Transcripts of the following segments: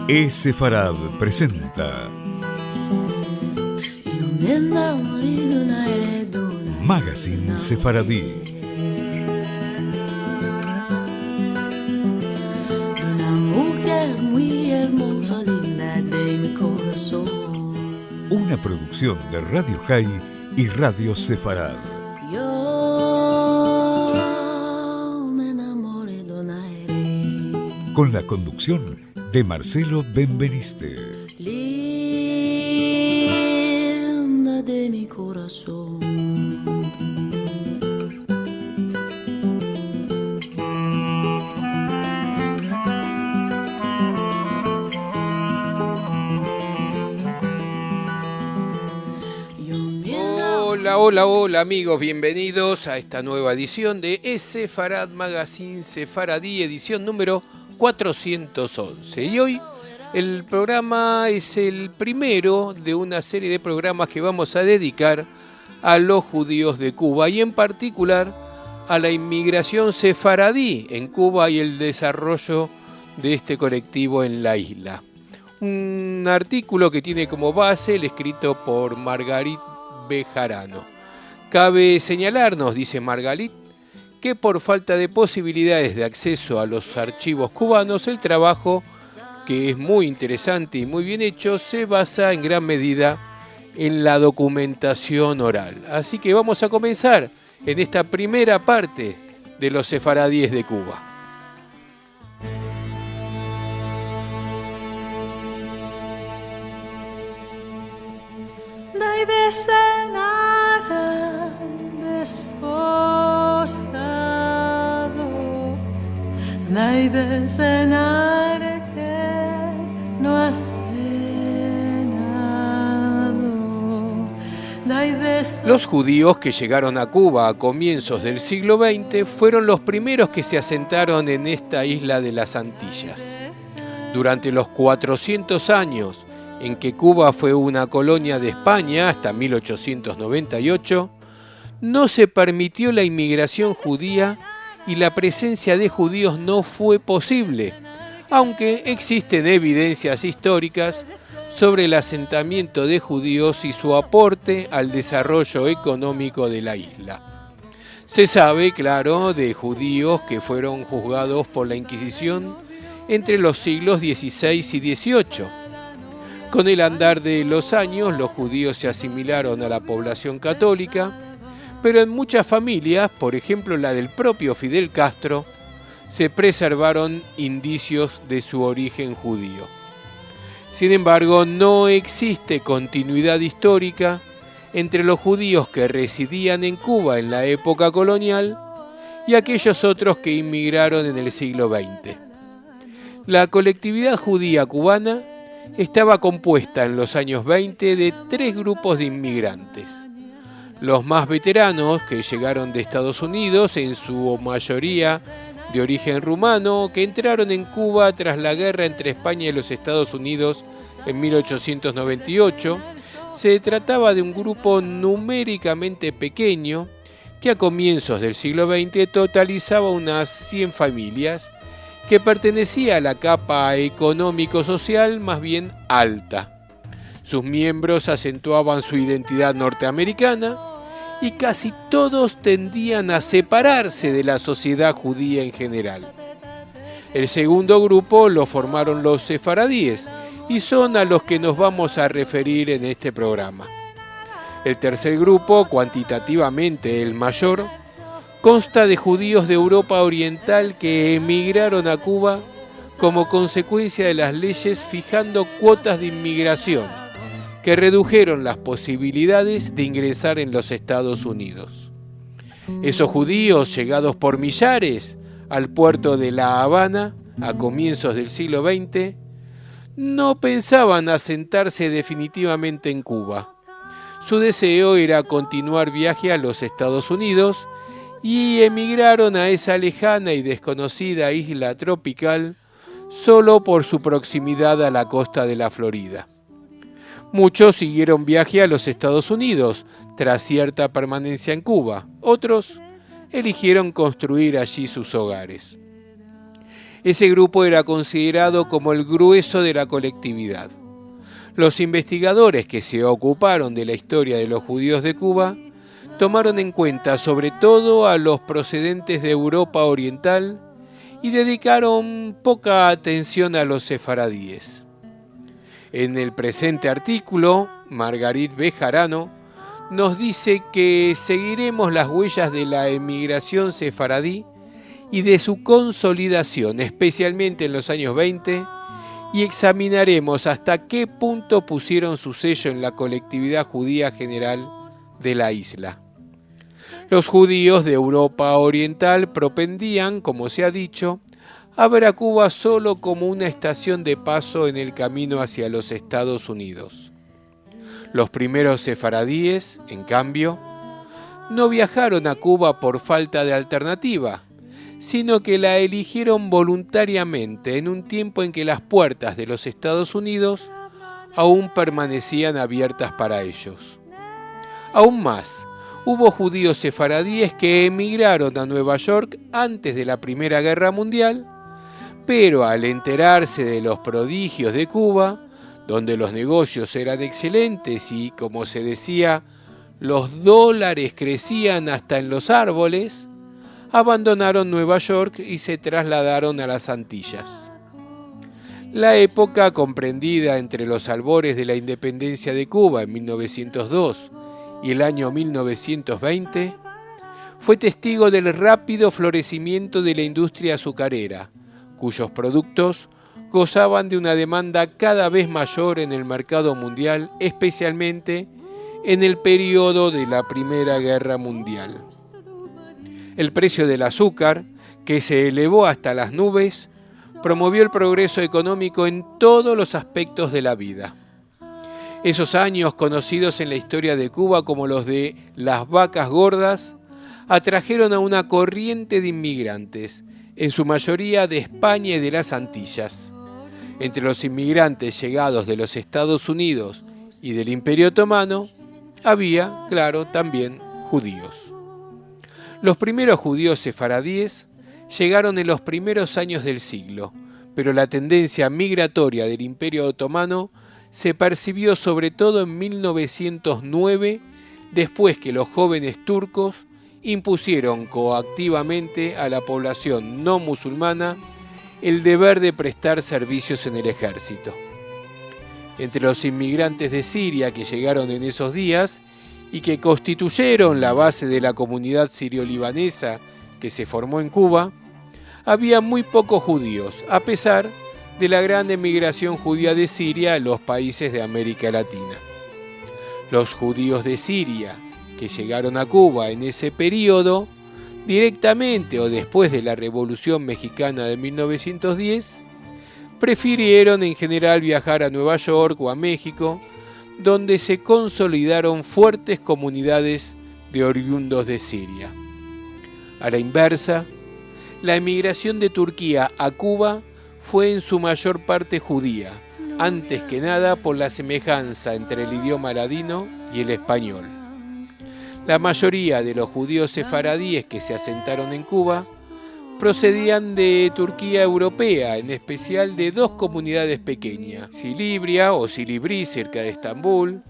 Sefarad presenta Magazine Sefaradí. Una producción de Radio High y Radio Sefarad. Con la conducción de Marcelo Benveniste. Linda de mi corazón. Hola amigos, bienvenidos a esta nueva edición de Sefarad Magazine Sefaradí, edición número 411. Y hoy el programa es el primero de una serie de programas que vamos a dedicar a los judíos de Cuba y en particular a la inmigración sefaradí en Cuba y el desarrollo de este colectivo en la isla. Un artículo que tiene como base el escrito por Margarit Bejarano. Cabe señalar, nos dice Margarit, que por falta de posibilidades de acceso a los archivos cubanos, el trabajo, que es muy interesante y muy bien hecho, se basa en gran medida en la documentación oral. Así que vamos a comenzar en esta primera parte de los sefaradíes de Cuba. Los judíos que llegaron a Cuba a comienzos del siglo XX fueron los primeros que se asentaron en esta isla de las Antillas. Durante los 400 años en que Cuba fue una colonia de España hasta 1898, no se permitió la inmigración judía y la presencia de judíos no fue posible, aunque existen evidencias históricas sobre el asentamiento de judíos y su aporte al desarrollo económico de la isla. Se sabe, claro, de judíos que fueron juzgados por la Inquisición entre los siglos XVI y XVIII. Con el andar de los años, los judíos se asimilaron a la población católica, pero en muchas familias, por ejemplo la del propio Fidel Castro, se preservaron indicios de su origen judío. Sin embargo, no existe continuidad histórica entre los judíos que residían en Cuba en la época colonial y aquellos otros que inmigraron en el siglo XX. La colectividad judía cubana estaba compuesta en los años 20 de 3 grupos de inmigrantes. Los más veteranos, que llegaron de Estados Unidos, en su mayoría de origen rumano, que entraron en Cuba tras la guerra entre España y los Estados Unidos en 1898. Se trataba de un grupo numéricamente pequeño que a comienzos del siglo XX totalizaba unas 100 familias, que pertenecía a la capa económico-social más bien alta. Sus miembros acentuaban su identidad norteamericana y casi todos tendían a separarse de la sociedad judía en general. El segundo grupo lo formaron los sefaradíes y son a los que nos vamos a referir en este programa. El tercer grupo, cuantitativamente el mayor, consta de judíos de Europa Oriental que emigraron a Cuba como consecuencia de las leyes fijando cuotas de inmigración que redujeron las posibilidades de ingresar en los Estados Unidos. Esos judíos, llegados por millares al puerto de La Habana a comienzos del siglo XX, no pensaban asentarse definitivamente en Cuba. Su deseo era continuar viaje a los Estados Unidos y emigraron a esa lejana y desconocida isla tropical solo por su proximidad a la costa de la Florida. Muchos siguieron viaje a los Estados Unidos tras cierta permanencia en Cuba. Otros eligieron construir allí sus hogares. Ese grupo era considerado como el grueso de la colectividad. Los investigadores que se ocuparon de la historia de los judíos de Cuba tomaron en cuenta sobre todo a los procedentes de Europa Oriental y dedicaron poca atención a los sefaradíes. En el presente artículo, Margarit Bejarano nos dice que seguiremos las huellas de la emigración sefaradí y de su consolidación, especialmente en los años 20, y examinaremos hasta qué punto pusieron su sello en la colectividad judía general de la isla. Los judíos de Europa Oriental propendían, como se ha dicho, a ver a Cuba solo como una estación de paso en el camino hacia los Estados Unidos. Los primeros sefaradíes, en cambio, no viajaron a Cuba por falta de alternativa, sino que la eligieron voluntariamente en un tiempo en que las puertas de los Estados Unidos aún permanecían abiertas para ellos. Aún más, hubo judíos sefaradíes que emigraron a Nueva York antes de la Primera Guerra Mundial, pero al enterarse de los prodigios de Cuba, donde los negocios eran excelentes y, como se decía, los dólares crecían hasta en los árboles, abandonaron Nueva York y se trasladaron a las Antillas. La época comprendida entre los albores de la independencia de Cuba en 1902 y el año 1920 fue testigo del rápido florecimiento de la industria azucarera, cuyos productos gozaban de una demanda cada vez mayor en el mercado mundial, especialmente en el periodo de la Primera Guerra Mundial. El precio del azúcar, que se elevó hasta las nubes, promovió el progreso económico en todos los aspectos de la vida. Esos años, conocidos en la historia de Cuba como los de las vacas gordas, atrajeron a una corriente de inmigrantes, en su mayoría de España y de las Antillas. Entre los inmigrantes llegados de los Estados Unidos y del Imperio Otomano, había, claro, también judíos. Los primeros judíos sefaradíes llegaron en los primeros años del siglo, pero la tendencia migratoria del Imperio Otomano se percibió sobre todo en 1909, después que los jóvenes turcos impusieron coactivamente a la población no musulmana el deber de prestar servicios en el ejército. Entre los inmigrantes de Siria que llegaron en esos días y que constituyeron la base de la comunidad sirio-libanesa que se formó en Cuba, había muy pocos judíos, a pesar de la gran emigración judía de Siria a los países de América Latina. Los judíos de Siria que llegaron a Cuba en ese periodo, directamente o después de la Revolución Mexicana de 1910, prefirieron en general viajar a Nueva York o a México, donde se consolidaron fuertes comunidades de oriundos de Siria. A la inversa, la emigración de Turquía a Cuba fue en su mayor parte judía, antes que nada por la semejanza entre el idioma ladino y el español. La mayoría de los judíos sefaradíes que se asentaron en Cuba procedían de Turquía europea, en especial de dos comunidades pequeñas, Silibria o Silivri cerca de Estambul,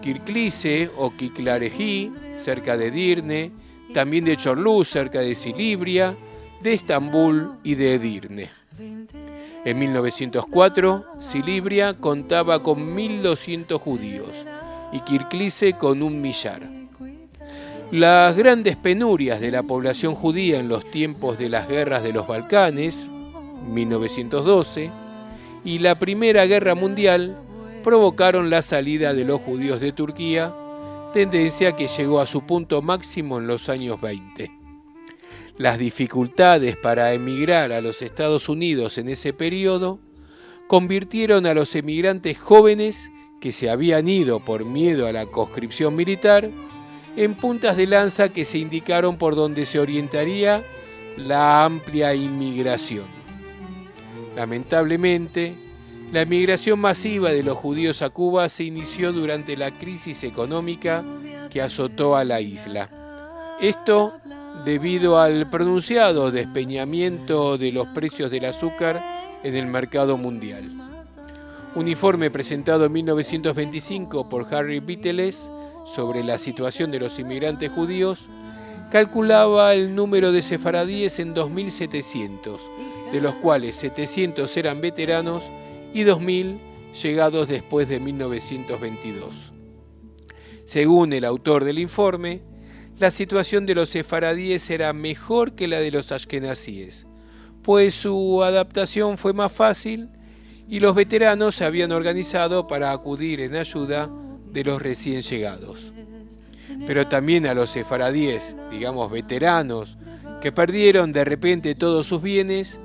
Kirklise o Kiklareji cerca de Edirne, también de Çorlu cerca de Silibria, de Estambul y de Edirne. En 1904, Silibria contaba con 1.200 judíos y Kirklise con 1.000.000. Las grandes penurias de la población judía en los tiempos de las guerras de los Balcanes, 1912, y la Primera Guerra Mundial provocaron la salida de los judíos de Turquía, tendencia que llegó a su punto máximo en los años 20. Las dificultades para emigrar a los Estados Unidos en ese periodo convirtieron a los emigrantes jóvenes que se habían ido por miedo a la conscripción militar en puntas de lanza que se indicaron por donde se orientaría la amplia inmigración. Lamentablemente, la emigración masiva de los judíos a Cuba se inició durante la crisis económica que azotó a la isla. Esto debido al pronunciado despeñamiento de los precios del azúcar en el mercado mundial. Un informe presentado en 1925 por Harry Beetles sobre la situación de los inmigrantes judíos calculaba el número de sefaradíes en 2.700, de los cuales 700 eran veteranos y 2.000 llegados después de 1922. Según el autor del informe, la situación de los sefaradíes era mejor que la de los ashkenazíes, pues su adaptación fue más fácil y los veteranos se habían organizado para acudir en ayuda de los recién llegados. Pero también a los sefaradíes, digamos veteranos, que perdieron de repente todos sus bienes,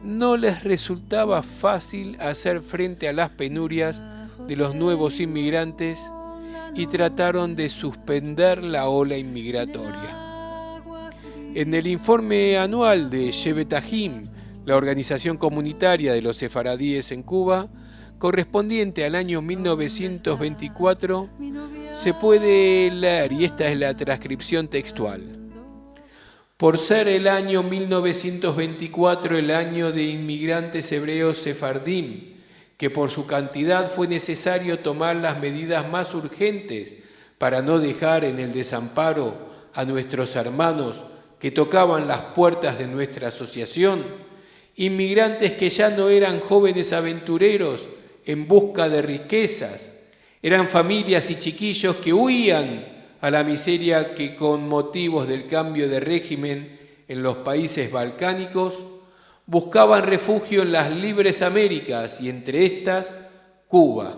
no les resultaba fácil hacer frente a las penurias de los nuevos inmigrantes y trataron de suspender la ola inmigratoria. En el informe anual de Shevet Ahim, la organización comunitaria de los sefaradíes en Cuba, correspondiente al año 1924, se puede leer, y esta es la transcripción textual: por ser el año 1924 el año de inmigrantes hebreos sefardim, que por su cantidad fue necesario tomar las medidas más urgentes para no dejar en el desamparo a nuestros hermanos que tocaban las puertas de nuestra asociación, inmigrantes que ya no eran jóvenes aventureros en busca de riquezas, eran familias y chiquillos que huían a la miseria que con motivos del cambio de régimen en los países balcánicos buscaban refugio en las libres Américas y entre estas Cuba.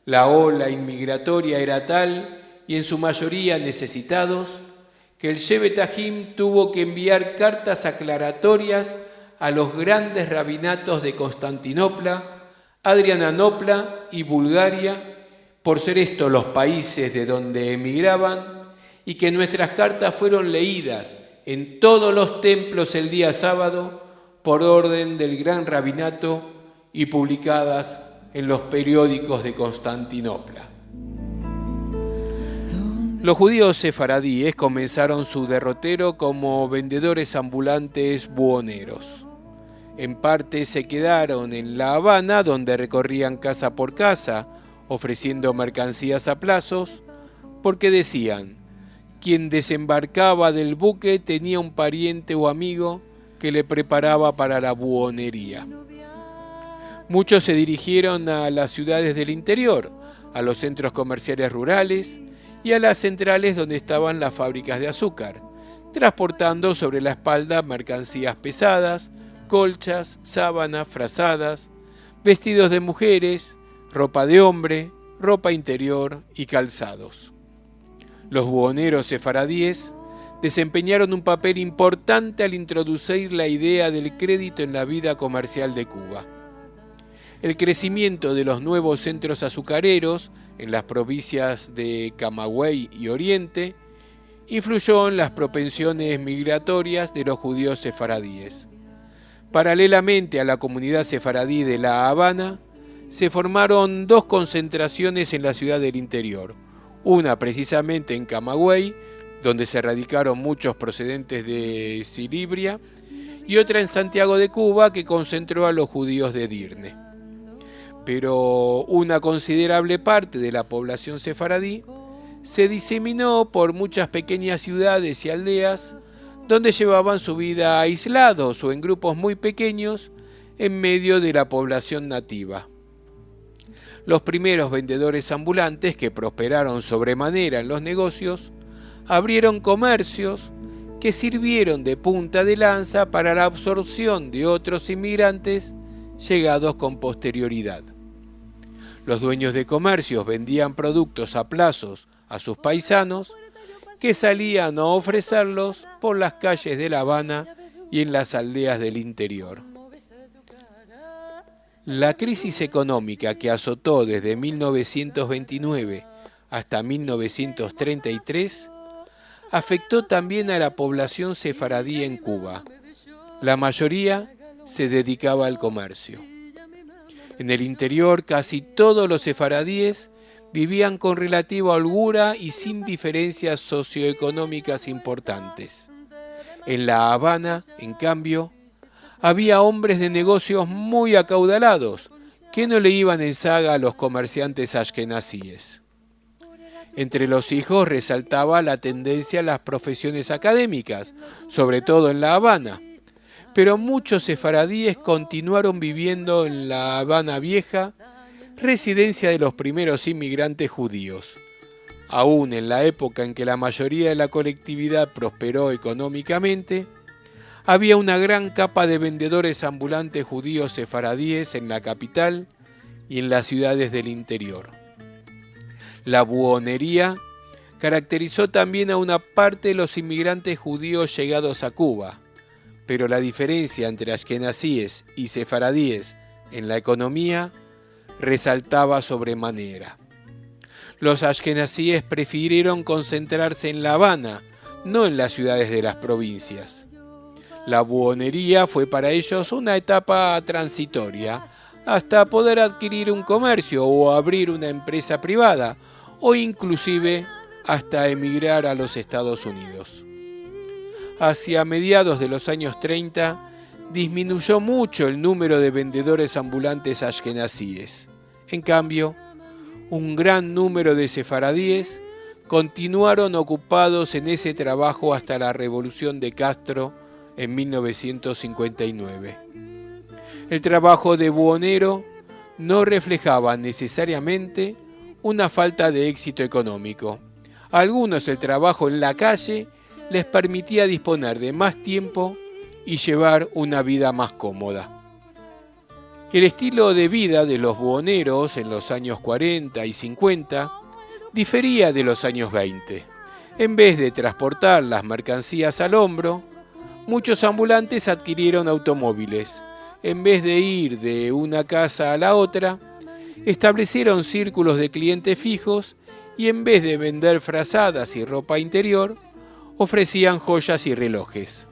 La ola inmigratoria era tal, y en su mayoría necesitados, que el Shevet Ahim tuvo que enviar cartas aclaratorias a los grandes rabinatos de Constantinopla, Adrianopla y Bulgaria, por ser estos los países de donde emigraban, y que nuestras cartas fueron leídas en todos los templos el día sábado por orden del gran rabinato y publicadas en los periódicos de Constantinopla. Los judíos sefaradíes comenzaron su derrotero como vendedores ambulantes buhoneros. En parte se quedaron en La Habana, donde recorrían casa por casa, ofreciendo mercancías a plazos, porque decían: quien desembarcaba del buque tenía un pariente o amigo que le preparaba para la buhonería. Muchos se dirigieron a las ciudades del interior, a los centros comerciales rurales y a las centrales donde estaban las fábricas de azúcar, transportando sobre la espalda mercancías pesadas, colchas, sábanas, frazadas, vestidos de mujeres, ropa de hombre, ropa interior y calzados. Los buhoneros sefaradíes desempeñaron un papel importante al introducir la idea del crédito en la vida comercial de Cuba. El crecimiento de los nuevos centros azucareros en las provincias de Camagüey y Oriente influyó en las propensiones migratorias de los judíos sefaradíes. Paralelamente a la comunidad sefaradí de La Habana, se formaron dos concentraciones en la ciudad del interior, una precisamente en Camagüey, donde se radicaron muchos procedentes de Silibria, y otra en Santiago de Cuba, que concentró a los judíos de Edirne. Pero una considerable parte de la población sefaradí se diseminó por muchas pequeñas ciudades y aldeas, donde llevaban su vida aislados o en grupos muy pequeños en medio de la población nativa. Los primeros vendedores ambulantes, que prosperaron sobremanera en los negocios, abrieron comercios que sirvieron de punta de lanza para la absorción de otros inmigrantes llegados con posterioridad. Los dueños de comercios vendían productos a plazos a sus paisanos, que salían a ofrecerlos por las calles de La Habana y en las aldeas del interior. La crisis económica que azotó desde 1929 hasta 1933 afectó también a la población sefaradí en Cuba. La mayoría se dedicaba al comercio. En el interior, casi todos los sefaradíes vivían con relativa holgura y sin diferencias socioeconómicas importantes. En La Habana, en cambio, había hombres de negocios muy acaudalados que no le iban en saga a los comerciantes ashkenazíes. Entre los hijos resaltaba la tendencia a las profesiones académicas, sobre todo en La Habana, pero muchos sefaradíes continuaron viviendo en La Habana Vieja, residencia de los primeros inmigrantes judíos. Aún en la época en que la mayoría de la colectividad prosperó económicamente, había una gran capa de vendedores ambulantes judíos sefaradíes en la capital y en las ciudades del interior. La buhonería caracterizó también a una parte de los inmigrantes judíos llegados a Cuba, pero la diferencia entre ashkenazíes y sefaradíes en la economía resaltaba sobremanera. Los ashkenazíes prefirieron concentrarse en La Habana, no en las ciudades de las provincias. La buhonería fue para ellos una etapa transitoria, hasta poder adquirir un comercio o abrir una empresa privada, o inclusive hasta emigrar a los Estados Unidos. Hacia mediados de los años 30, disminuyó mucho el número de vendedores ambulantes ashkenazíes. En cambio, un gran número de sefaradíes continuaron ocupados en ese trabajo hasta la Revolución de Castro en 1959. El trabajo de buhonero no reflejaba necesariamente una falta de éxito económico. A algunos el trabajo en la calle les permitía disponer de más tiempo y llevar una vida más cómoda. El estilo de vida de los buhoneros en los años 40 y 50 difería de los años 20. En vez de transportar las mercancías al hombro, muchos ambulantes adquirieron automóviles. En vez de ir de una casa a la otra, establecieron círculos de clientes fijos y en vez de vender frazadas y ropa interior, ofrecían joyas y relojes.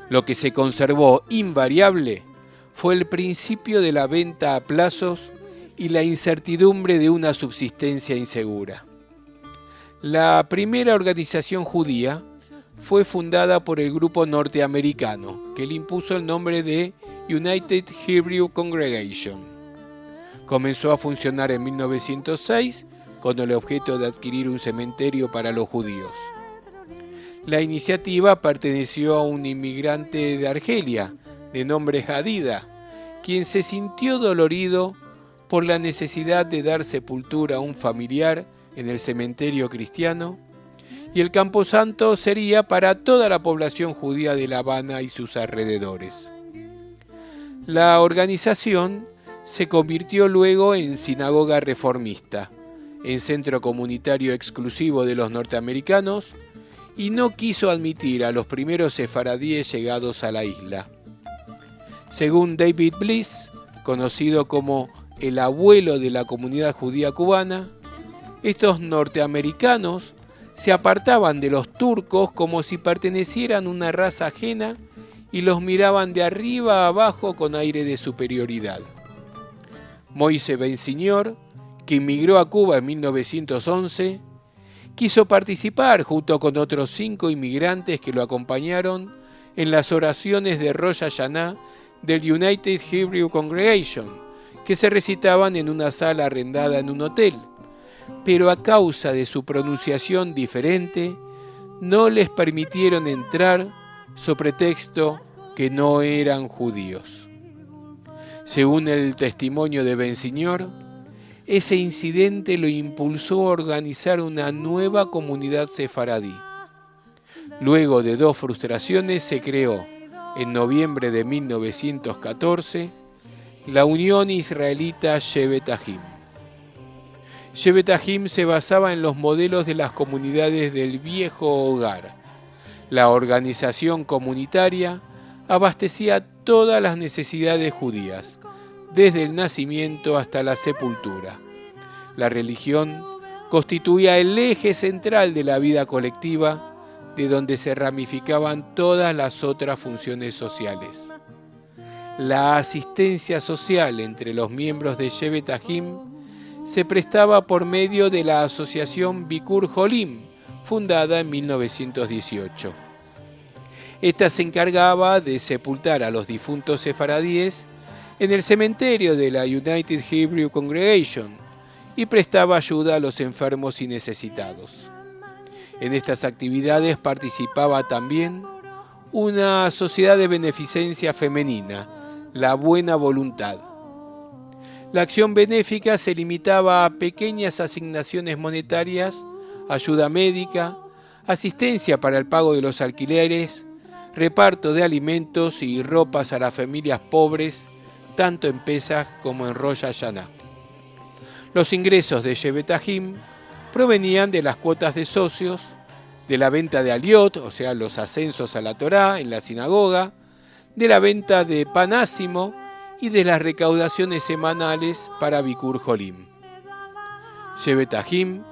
Lo que se conservó invariable fue el principio de la venta a plazos y la incertidumbre de una subsistencia insegura. La primera organización judía fue fundada por el grupo norteamericano, que le impuso el nombre de United Hebrew Congregation. Comenzó a funcionar en 1906 con el objeto de adquirir un cementerio para los judíos. La iniciativa perteneció a un inmigrante de Argelia, de nombre Hadida, quien se sintió dolorido por la necesidad de dar sepultura a un familiar en el cementerio cristiano, y el camposanto sería para toda la población judía de La Habana y sus alrededores. La organización se convirtió luego en sinagoga reformista, en centro comunitario exclusivo de los norteamericanos, y no quiso admitir a los primeros sefaradíes llegados a la isla. Según David Bliss, conocido como el abuelo de la comunidad judía cubana, estos norteamericanos se apartaban de los turcos como si pertenecieran a una raza ajena y los miraban de arriba a abajo con aire de superioridad. Moise Bensignor, que inmigró a Cuba en 1911, quiso participar junto con otros 5 inmigrantes que lo acompañaron en las oraciones de Rosh Hashanah del United Hebrew Congregation, que se recitaban en una sala arrendada en un hotel, pero a causa de su pronunciación diferente, no les permitieron entrar sobre pretexto que no eran judíos. Según el testimonio de Bensignor, ese incidente lo impulsó a organizar una nueva comunidad sefaradí. Luego de 2 frustraciones se creó, en noviembre de 1914, la Unión Israelita Shevet Ahim. Shevet Ahim se basaba en los modelos de las comunidades del viejo hogar. La organización comunitaria abastecía todas las necesidades judías, desde el nacimiento hasta la sepultura. La religión constituía el eje central de la vida colectiva, de donde se ramificaban todas las otras funciones sociales. La asistencia social entre los miembros de Shevet Ahim se prestaba por medio de la asociación Bikur Jolim, fundada en 1918. Esta se encargaba de sepultar a los difuntos sefaradíes en el cementerio de la United Hebrew Congregation y prestaba ayuda a los enfermos y necesitados. En estas actividades participaba también una sociedad de beneficencia femenina, la Buena Voluntad. La acción benéfica se limitaba a pequeñas asignaciones monetarias, ayuda médica, asistencia para el pago de los alquileres, reparto de alimentos y ropas a las familias pobres, tanto en Pesaj como en Rosh Hashanah. Los ingresos de Shevetahim provenían de las cuotas de socios, de la venta de aliot, o sea, los ascensos a la Torá en la sinagoga, de la venta de panásimo y de las recaudaciones semanales para Bikur Jolim. Shevetahim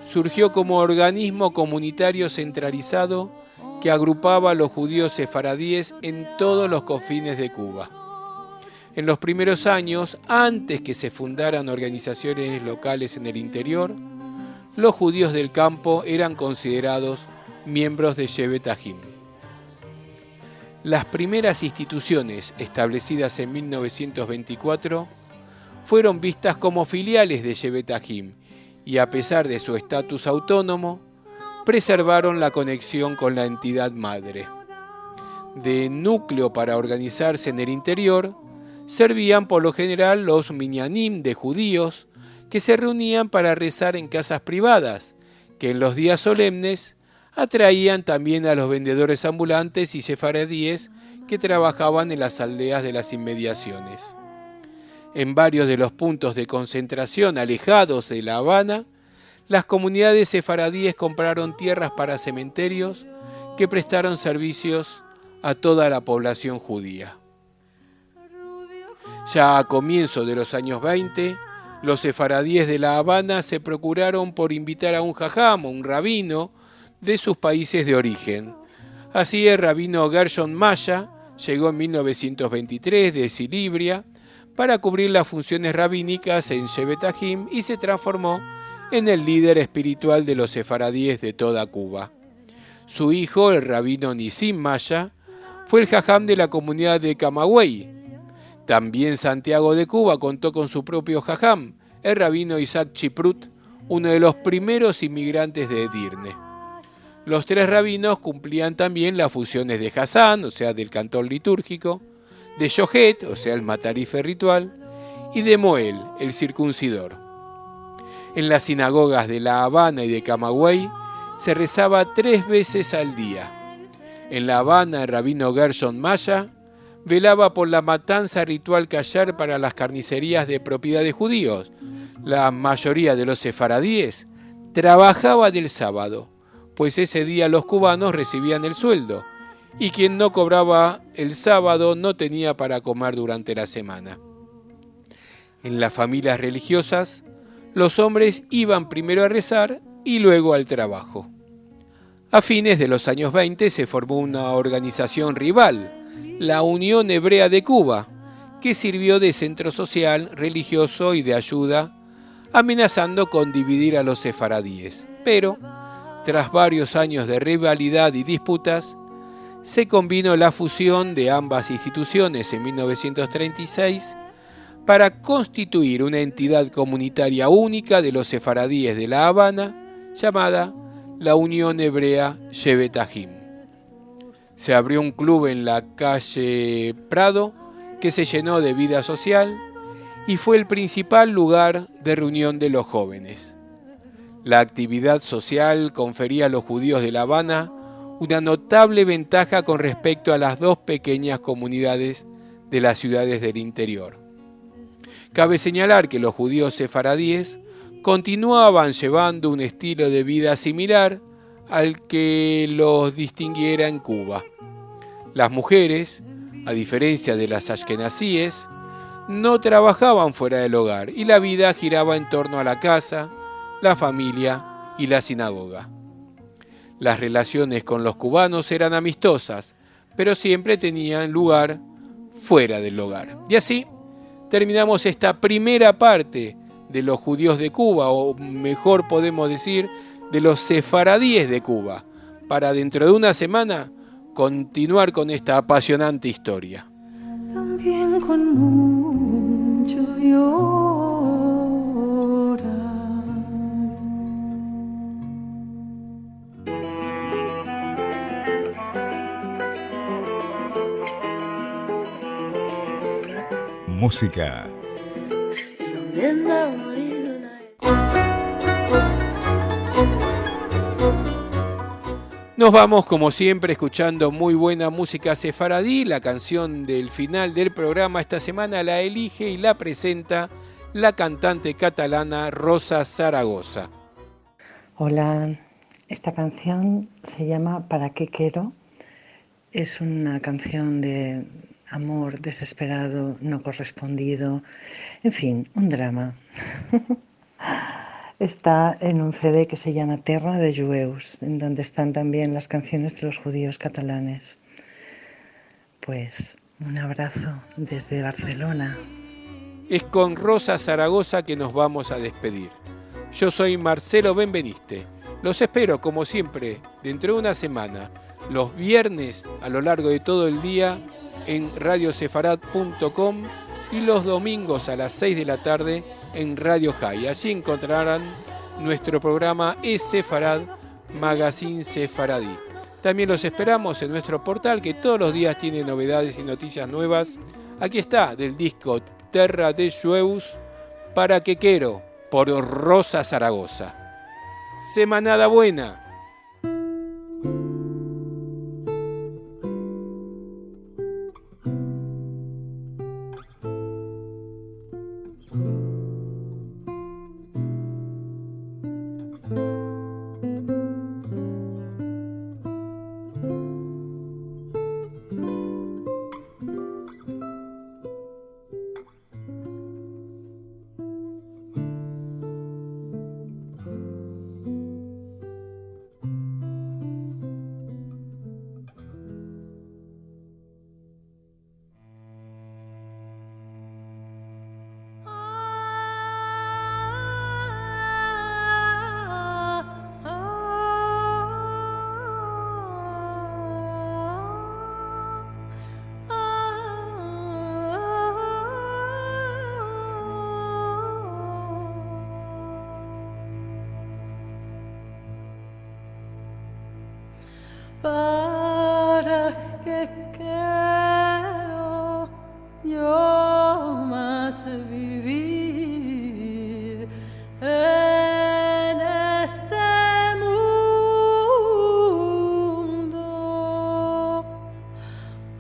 surgió como organismo comunitario centralizado que agrupaba a los judíos sefaradíes en todos los confines de Cuba. En los primeros años, antes que se fundaran organizaciones locales en el interior, los judíos del campo eran considerados miembros de Shevetahim. Las primeras instituciones establecidas en 1924 fueron vistas como filiales de Shevetahim y, a pesar de su estatus autónomo, preservaron la conexión con la entidad madre. De núcleo para organizarse en el interior, servían por lo general los minyanim de judíos que se reunían para rezar en casas privadas, que en los días solemnes atraían también a los vendedores ambulantes y sefaradíes que trabajaban en las aldeas de las inmediaciones. En varios de los puntos de concentración alejados de La Habana, las comunidades sefaradíes compraron tierras para cementerios que prestaron servicios a toda la población judía. Ya a comienzos de los años 20, los sefaradíes de La Habana se procuraron por invitar a un jajam, un rabino, de sus países de origen. Así el rabino Gershon Maya llegó en 1923 de Silibria para cubrir las funciones rabínicas en Shevetahim y se transformó en el líder espiritual de los sefaradíes de toda Cuba. Su hijo, el rabino Nisim Maya, fue el jajam de la comunidad de Camagüey. También Santiago de Cuba contó con su propio jajam, el rabino Isaac Chiprut, uno de los primeros inmigrantes de Edirne. Los tres rabinos cumplían también las funciones de Hassan, o sea, del cantor litúrgico, de Yohet, o sea, el matarife ritual, y de Moel, el circuncidor. En las sinagogas de La Habana y de Camagüey se rezaba 3 veces al día. En La Habana, el rabino Gershon Maya velaba por la matanza ritual kasher para las carnicerías de propiedad de judíos. La mayoría de los sefaradíes trabajaba del sábado, pues ese día los cubanos recibían el sueldo, y quien no cobraba el sábado no tenía para comer durante la semana. En las familias religiosas, los hombres iban primero a rezar y luego al trabajo. A fines de los años 20 se formó una organización rival, la Unión Hebrea de Cuba, que sirvió de centro social, religioso y de ayuda, amenazando con dividir a los sefaradíes. Pero, tras varios años de rivalidad y disputas, se combinó la fusión de ambas instituciones en 1936 para constituir una entidad comunitaria única de los sefaradíes de La Habana, llamada la Unión Hebrea Shevetahim. Se abrió un club en la calle Prado que se llenó de vida social y fue el principal lugar de reunión de los jóvenes. La actividad social confería a los judíos de La Habana una notable ventaja con respecto a las 2 pequeñas comunidades de las ciudades del interior. Cabe señalar que los judíos sefaradíes continuaban llevando un estilo de vida similar al que los distinguiera en Cuba. Las mujeres, a diferencia de las ashkenazíes, no trabajaban fuera del hogar y la vida giraba en torno a la casa, la familia y la sinagoga. Las relaciones con los cubanos eran amistosas, pero siempre tenían lugar fuera del hogar. Y así terminamos esta primera parte de los judíos de Cuba, o mejor podemos decir, de los sefaradíes de Cuba, para dentro de una semana continuar con esta apasionante historia. También con mucho llorar. Música. Nos vamos como siempre escuchando muy buena música sefaradí. La canción del final del programa esta semana la elige y la presenta la cantante catalana Rosa Zaragoza. Hola, esta canción se llama ¿Para qué quiero? Es una canción de amor desesperado, no correspondido, en fin, un drama. Está en un CD que se llama Terra de Jueus, en donde están también las canciones de los judíos catalanes. Pues un abrazo desde Barcelona. Es con Rosa Zaragoza que nos vamos a despedir. Yo soy Marcelo Benveniste. Los espero, como siempre, dentro de una semana, los viernes a lo largo de todo el día en radiosefarad.com y los domingos a las 6 de la tarde en Radio High. Allí encontrarán nuestro programa Sefarad Magazine Sefaradí. También los esperamos en nuestro portal que todos los días tiene novedades y noticias nuevas. Aquí está, del disco Terra de Jueus, Para que quiero, por Rosa Zaragoza. Semanada buena. ¿Para qué quiero yo más vivir en este mundo?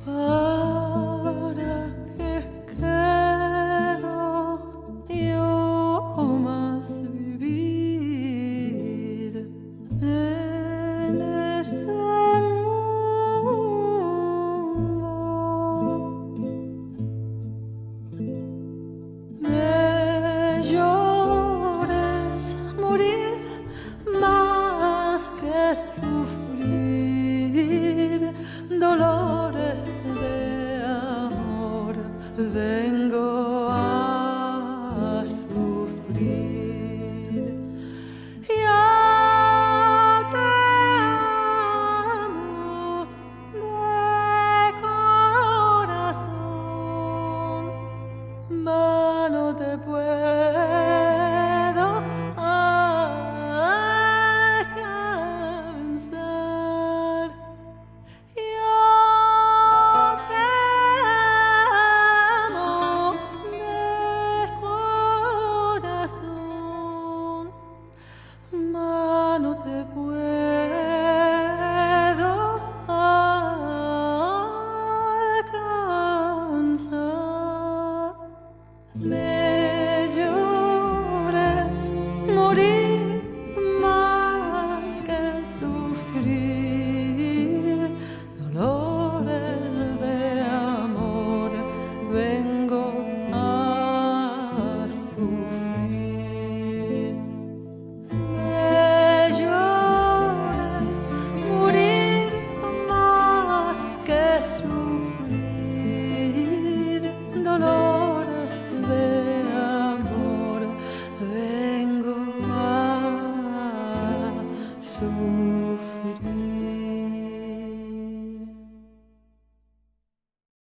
¿Para qué quiero yo más vivir en este mundo? Me llores morir más que sufrir dolores de amor. Vengo